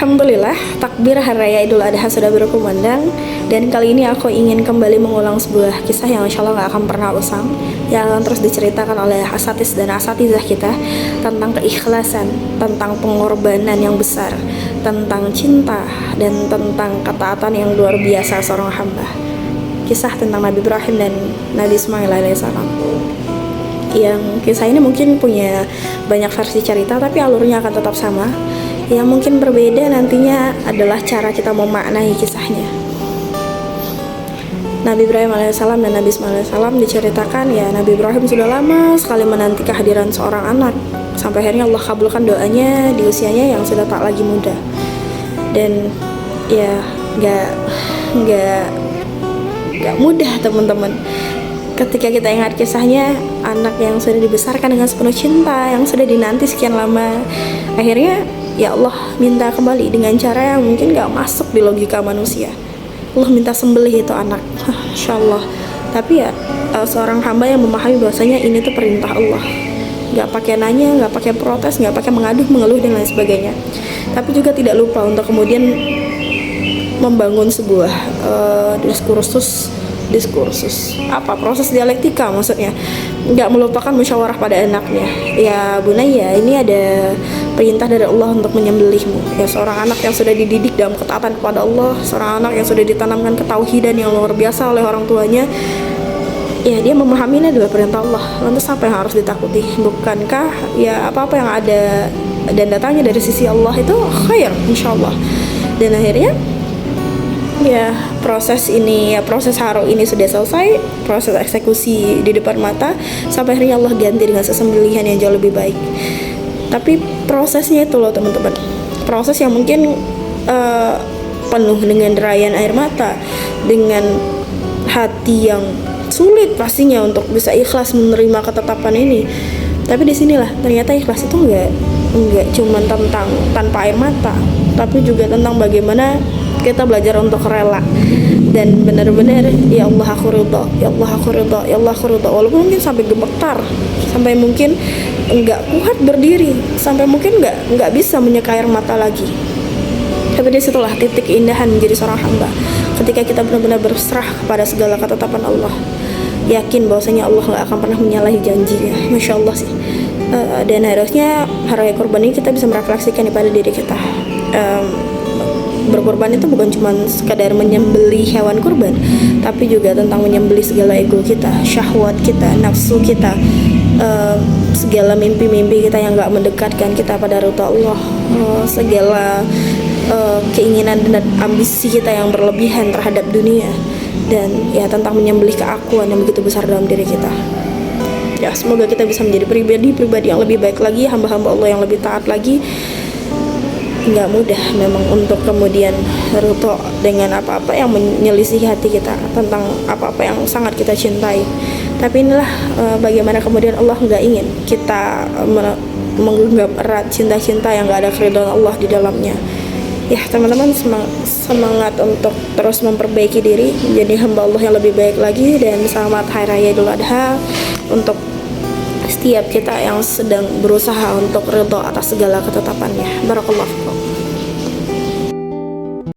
Alhamdulillah, takbir Hari Raya Idul Adha sudah berkumandang. Dan kali ini aku ingin kembali mengulang sebuah kisah yang insya Allah gak akan pernah usang, yang akan terus diceritakan oleh asatis dan asatizah kita, tentang keikhlasan, tentang pengorbanan yang besar, tentang cinta, dan tentang ketaatan yang luar biasa seorang hamba. Kisah tentang Nabi Ibrahim dan Nabi Ismail alaihissalam. Yang kisah ini mungkin punya banyak versi cerita, tapi alurnya akan tetap sama. Yang mungkin berbeda nantinya adalah cara kita memaknai kisahnya. Nabi Ibrahim alaihissalam dan Nabi Ismail alaihissalam diceritakan ya, Nabi Ibrahim sudah lama sekali menanti kehadiran seorang anak, sampai akhirnya Allah kabulkan doanya di usianya yang sudah tak lagi muda. Dan ya gak mudah teman-teman. Ketika kita ingat kisahnya, anak yang sudah dibesarkan dengan sepenuh cinta, yang sudah dinanti sekian lama, akhirnya ya Allah minta kembali dengan cara yang mungkin gak masuk di logika manusia. Allah minta sembelih itu anak, Masya Allah. Tapi ya seorang hamba yang memahami bahwasanya ini tuh perintah Allah, gak pakai nanya, gak pakai protes, gak pakai mengaduh, mengeluh dan lain sebagainya. Tapi juga tidak lupa untuk kemudian membangun sebuah diskursus apa, proses dialektika maksudnya, nggak melupakan musyawarah pada anaknya. Ya Bunaya, ini ada perintah dari Allah untuk menyembelihmu. Ya seorang anak yang sudah dididik dalam ketaatan kepada Allah, seorang anak yang sudah ditanamkan ketauhidan yang luar biasa oleh orang tuanya, ya dia memahami ini adalah perintah Allah. Lantas apa yang harus ditakuti? Bukankah ya apa-apa yang ada dan datangnya dari sisi Allah itu khair insyaallah. Dan akhirnya ya proses haru ini sudah selesai, proses eksekusi di depan mata, sampai akhirnya Allah ganti dengan sesembelihan yang jauh lebih baik. Tapi prosesnya itu loh teman-teman, proses yang mungkin penuh dengan derayan air mata, dengan hati yang sulit pastinya untuk bisa ikhlas menerima ketetapan ini. Tapi disinilah ternyata ikhlas itu enggak cuma tentang tanpa air mata, tapi juga tentang bagaimana kita belajar untuk rela dan benar-benar ya Allah aku ridha, ya Allah aku ridha, ya Allah aku ridha, walaupun mungkin sampai gemetar, sampai mungkin enggak kuat berdiri, sampai mungkin enggak bisa menyeka air mata lagi. Tapi disitulah titik keindahan menjadi seorang hamba, ketika kita benar-benar berserah kepada segala ketetapan Allah, yakin bahwasanya Allah nggak akan pernah menyalahi janjinya. Masya Allah sih. Dan harusnya hari raya kurban ini kita bisa merefleksikan pada diri kita. Berkorban itu bukan cuma sekadar menyembelih hewan kurban, tapi juga tentang menyembelih segala ego kita, syahwat kita, nafsu kita, segala mimpi-mimpi kita yang gak mendekatkan kita pada ridha Allah, segala keinginan dan ambisi kita yang berlebihan terhadap dunia, dan ya tentang menyembelih keakuan yang begitu besar dalam diri kita. Ya semoga kita bisa menjadi pribadi yang lebih baik lagi, hamba-hamba Allah yang lebih taat lagi. Nggak mudah memang untuk kemudian ridha dengan apa-apa yang menyelisih hati kita, tentang apa-apa yang sangat kita cintai. Tapi inilah bagaimana kemudian Allah nggak ingin kita menggenggam erat cinta-cinta yang nggak ada keridhaan Allah di dalamnya. Ya teman-teman, semangat untuk terus memperbaiki diri, menjadi hamba Allah yang lebih baik lagi. Dan selamat Hari Raya Idul Adha untuk setiap kita yang sedang berusaha untuk ridha atas segala ketetapannya. Barakallahu fikum.